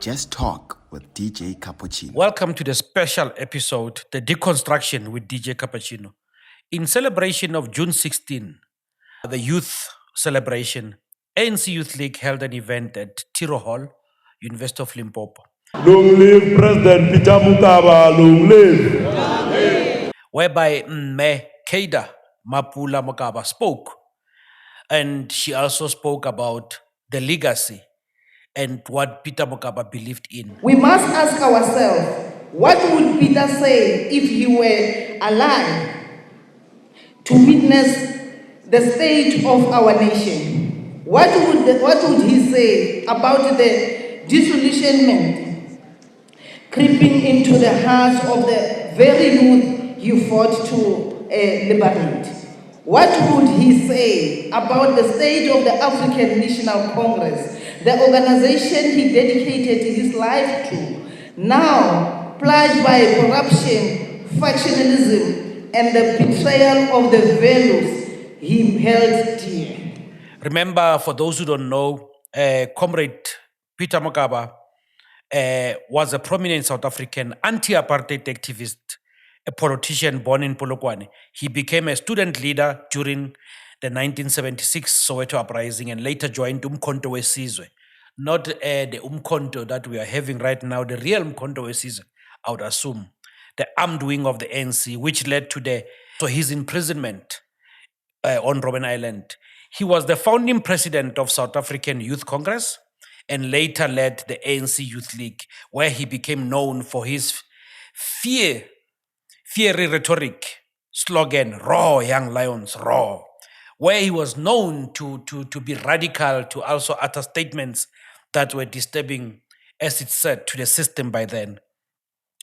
Just Talk with DJ Cappuccino. Welcome to the special episode, The Deconstruction with DJ Cappuccino. In celebration of June 16, the youth celebration, ANC Youth League held an event at Tiro Hall, University of Limpopo. Long live President Peter Mokaba, long live. Whereby Cdr Mapula Mokaba spoke. And she also spoke about the legacy and what Peter Mokaba believed in. We must ask ourselves, what would Peter say if he were alive to witness the state of our nation? What would he say about the disillusionment creeping into the hearts of the very youth he fought to liberate? What would he say about the state of the African National Congress, the organization he dedicated his life to, now plagued by corruption, factionalism, and the betrayal of the values he held dear? Remember, for those who don't know, Comrade Peter Mokaba was a prominent South African anti-apartheid activist, a politician born in Polokwane. He became a student leader during the 1976 Soweto uprising and later joined Umkhonto weSizwe. Not the Umkhonto that we are having right now, the real Umkhonto weSizwe, I would assume, the armed wing of the ANC, which led to his imprisonment on Robben Island. He was the founding president of South African Youth Congress and later led the ANC Youth League, where he became known for his fiery rhetoric slogan, "Raw young lions, raw," where he was known to be radical, to also utter statements that were disturbing, as it said, to the system by then.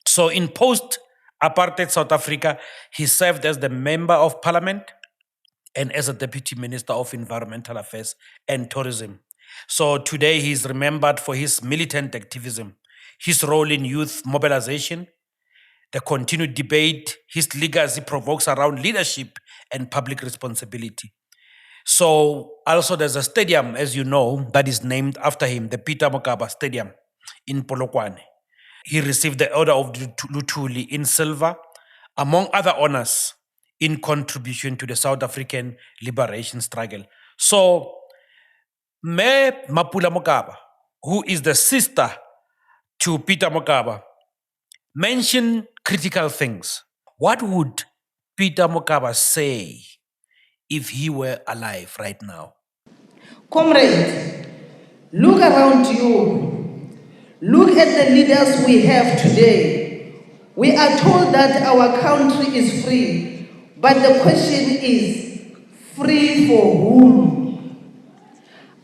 So in post-apartheid South Africa, he served as the Member of Parliament and as a Deputy Minister of Environmental Affairs and Tourism. So today he is remembered for his militant activism, his role in youth mobilization, the continued debate his legacy provokes around leadership and public responsibility. So also there's a stadium, as you know, that is named after him, the Peter Mokaba Stadium in Polokwane. He received the Order of Luthuli in silver, among other honors, in contribution to the South African liberation struggle. So Mapula Mokaba, who is the sister to Peter Mokaba, mentioned critical things. What would Peter Mokaba say if he were alive right now? Comrade, look around you. Look at the leaders we have today. We are told that our country is free, but the question is, free for whom?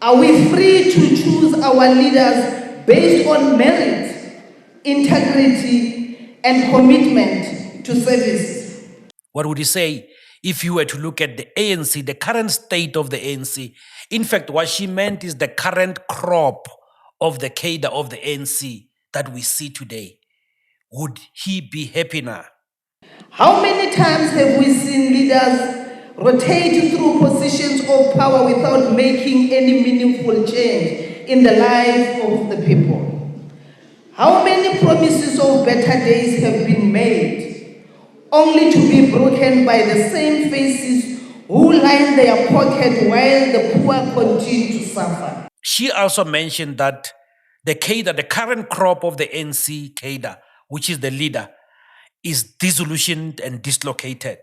Are we free to choose our leaders based on merit, integrity, and commitment to service? What would he say if you were to look at the ANC, the current state of the ANC? In fact, what she meant is the current crop of the cadre of the ANC that we see today. Would he be happy now? How many times have we seen leaders rotate through positions of power without making any meaningful change in the life of the people? How many promises of better days have been made, only to be broken by the same faces who line their pocket while the poor continue to suffer? She also mentioned that the cadre, the current crop of the ANC cadre, which is the leader, is disillusioned and dislocated.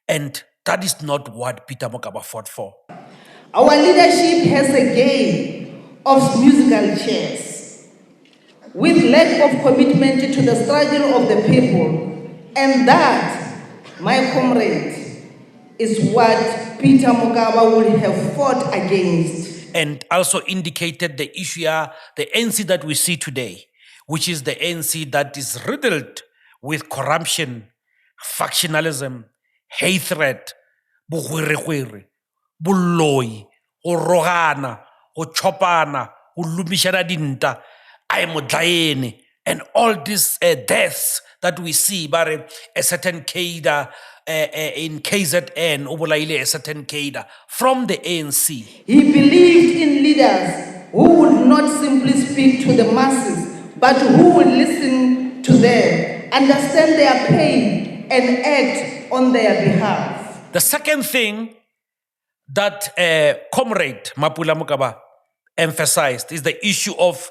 And that is not what Peter Mokaba fought for. Our leadership has a game of musical chairs with lack of commitment to the struggle of the people. And that, my comrade, is what Peter Mokaba would have fought against. And also indicated the issue, the ANC that we see today, which is the ANC that is riddled with corruption, factionalism, hatred, bogwere-gwere, boloi, go rogana, go chopana, go lumishana dinta, I am modlaene, and all these deaths that we see, but a certain cadre in KZN, Obolaile, a certain cadre from the ANC. He believed in leaders who would not simply speak to the masses, but who would listen to them, understand their pain, and act on their behalf. The second thing that Comrade Mapula Mokaba emphasized is the issue of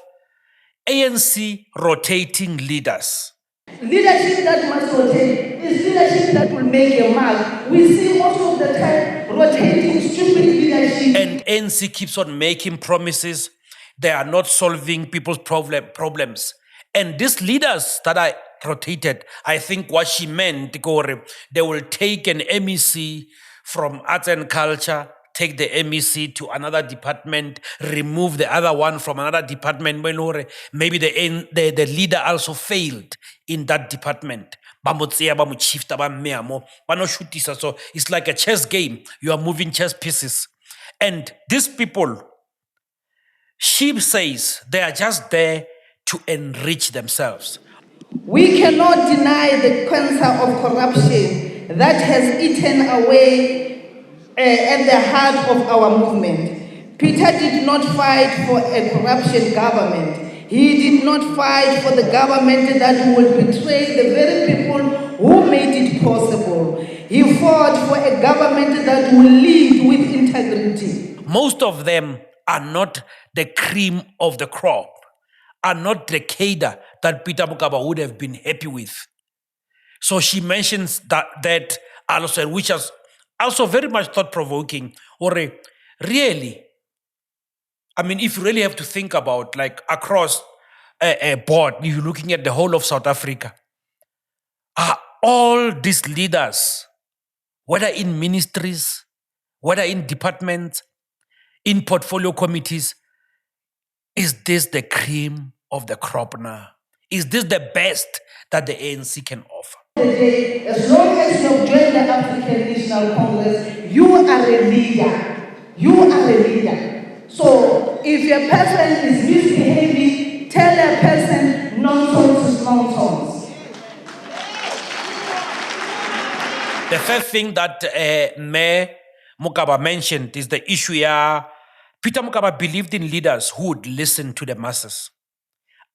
ANC rotating leaders. Leadership that must rotate is leadership that will make a mark. We see most of the time rotating stupid leadership. And ANC keeps on making promises. They are not solving people's problems. And these leaders that are rotated, I think what she meant, they will take an MEC from arts and culture, take the MEC to another department, remove the other one from another department. Maybe the leader also failed in that department. So it's like a chess game. You are moving chess pieces. And these people, she says, they are just there to enrich themselves. We cannot deny the cancer of corruption that has eaten away at the heart of our movement. Peter did not fight for a corruption government. He did not fight for the government that would betray the very people who made it possible. He fought for a government that will lead with integrity. Most of them are not the cream of the crop, are not the cadre that Peter Mokaba would have been happy with. So she mentions that also, which is also very much thought-provoking, or really, I mean, if you really have to think about, like, across a board, if you're looking at the whole of South Africa, are all these leaders, whether in ministries, whether in departments, in portfolio committees, is this the cream of the crop now? Is this the best that the ANC can offer? As long as you have joined the African National Congress, you are a leader. You are a leader. So if a person is misbehaving, tell a person nonsense is nonsense. The third thing that Mayor Mokaba mentioned is the issue here. Peter Mokaba believed in leaders who would listen to the masses,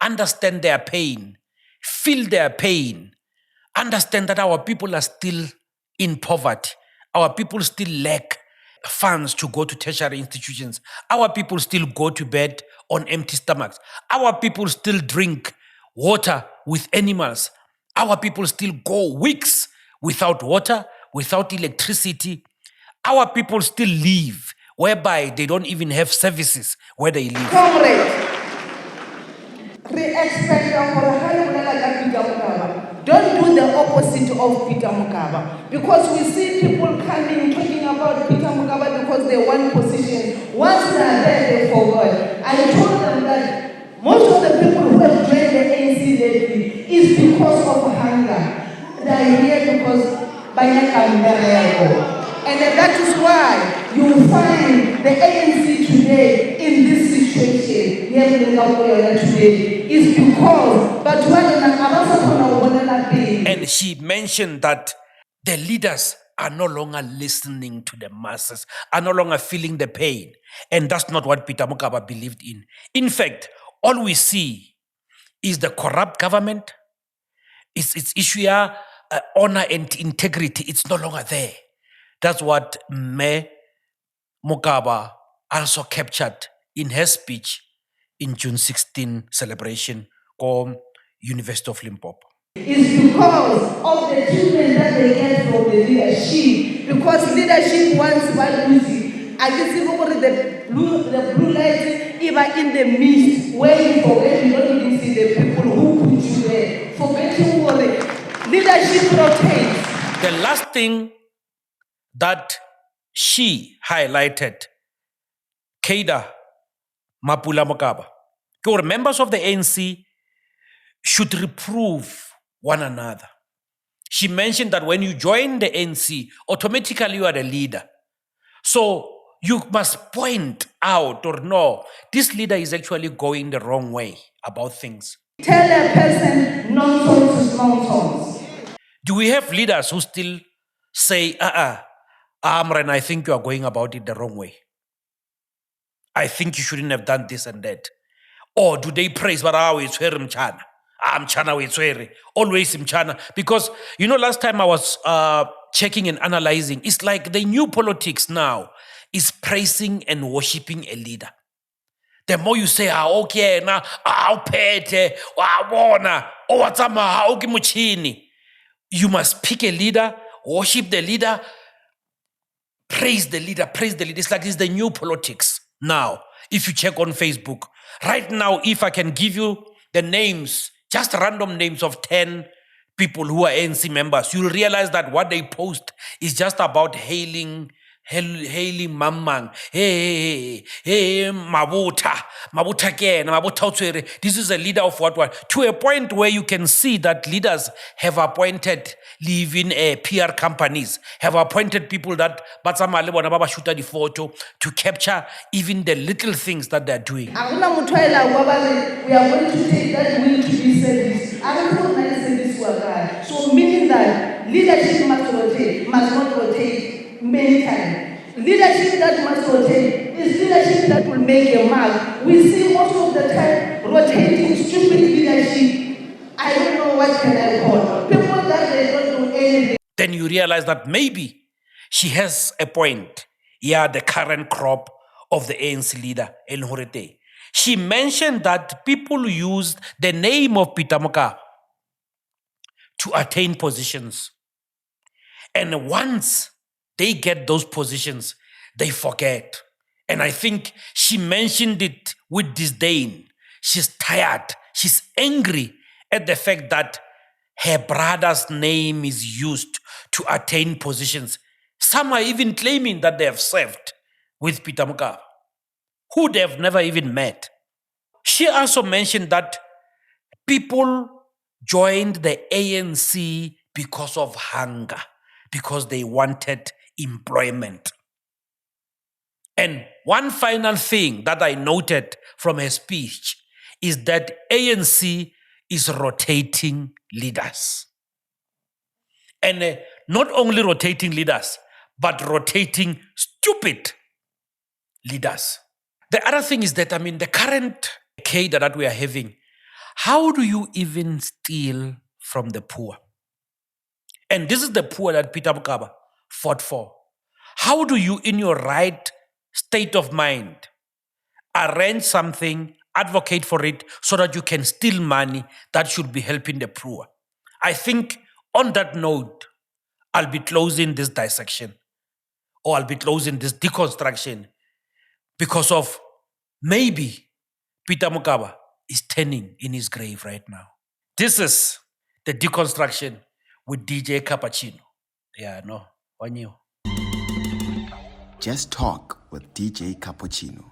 understand their pain, feel their pain, understand that our people are still in poverty. Our people still lack funds to go to tertiary institutions. Our people still go to bed on empty stomachs. Our people still drink water with animals. Our people still go weeks without water, without electricity. Our people still live whereby they don't even have services where they live. Comrade, don't do the opposite of Peter Mokaba. Because we see people coming talking about Peter Mokaba because they want position. Once they are there, they forgot. I told them that most of the people who have joined the ANC lately is because of hunger. They are here because and that is why you will find the ANC today in this situation. Here in Limpopo today is because, and she mentioned that the leaders are no longer listening to the masses, are no longer feeling the pain. And that's not what Peter Mokaba believed in. In fact, all we see is the corrupt government. It's issue here, honor and integrity. It's no longer there. That's what Mayor Mokaba also captured in her speech in June 16 celebration called University of Limpopo. It's because of the treatment that they get from the leadership. Because leadership wants values. I can see over the blue light, even in the mist, where you forget, you don't even see the people who put you there. Forgetting what leadership rotates. The last thing that she highlighted, Cdr Mapula Mokaba, members of the ANC should reprove one another. She mentioned that when you join the ANC, automatically you are the leader. So you must point out or no, this leader is actually going the wrong way about things. Tell a person nonsense is nonsense. Do we have leaders who still say, Amran, I think you are going about it the wrong way? I think you shouldn't have done this and that. Or do they praise mchana? Mchana wetswere, always mchana. Because, last time I was checking and analyzing, it's like the new politics now is praising and worshipping a leader. The more you say, okay, na, upete, wabona, owatsama, okay, muchini. You must pick a leader, worship the leader, praise the leader, praise the leader. It's like it's the new politics now. If you check on Facebook, right now, if I can give you the names, just random names of 10 people who are ANC members, you'll realize that what they post is just about hailing Mamang, hey, Mabuta Ken, Mabuta Utswere. This is a leader of what? To a point where you can see that leaders have appointed leaving PR companies, have appointed people that Batsamale Bonababa shoot the photo to capture even the little things that they're doing. We are going to take that will to be service. So meaning that leadership must not rotate many times. Leadership that must rotate is leadership that will make a mark. We see most of the time rotating stupid leadership. I don't know what can I call. People that they don't do anything. Then you realize that maybe she has a point. Yeah, the current crop of the ANC leader, El Horete. She mentioned that people used the name of Peter Mokaba to attain positions. And once they get those positions, they forget. And I think she mentioned it with disdain. She's tired. She's angry at the fact that her brother's name is used to attain positions. Some are even claiming that they have served with Peter Mokaba, who they have never even met. She also mentioned that people joined the ANC because of hunger, because they wanted employment. And one final thing that I noted from her speech is that ANC is rotating leaders. And not only rotating leaders, but rotating stupid leaders. The other thing is that, the current cadre that we are having, how do you even steal from the poor? And this is the poor that Peter Mokaba fought for. How do you, in your right state of mind, arrange something, advocate for it, so that you can steal money that should be helping the poor? I think on that note, I'll be closing this dissection, or I'll be closing this deconstruction, because of maybe Peter Mokaba is turning in his grave right now. This is the deconstruction with DJ Cappuccino. Yeah, no, on you. Just Talk with DJ Cappuccino.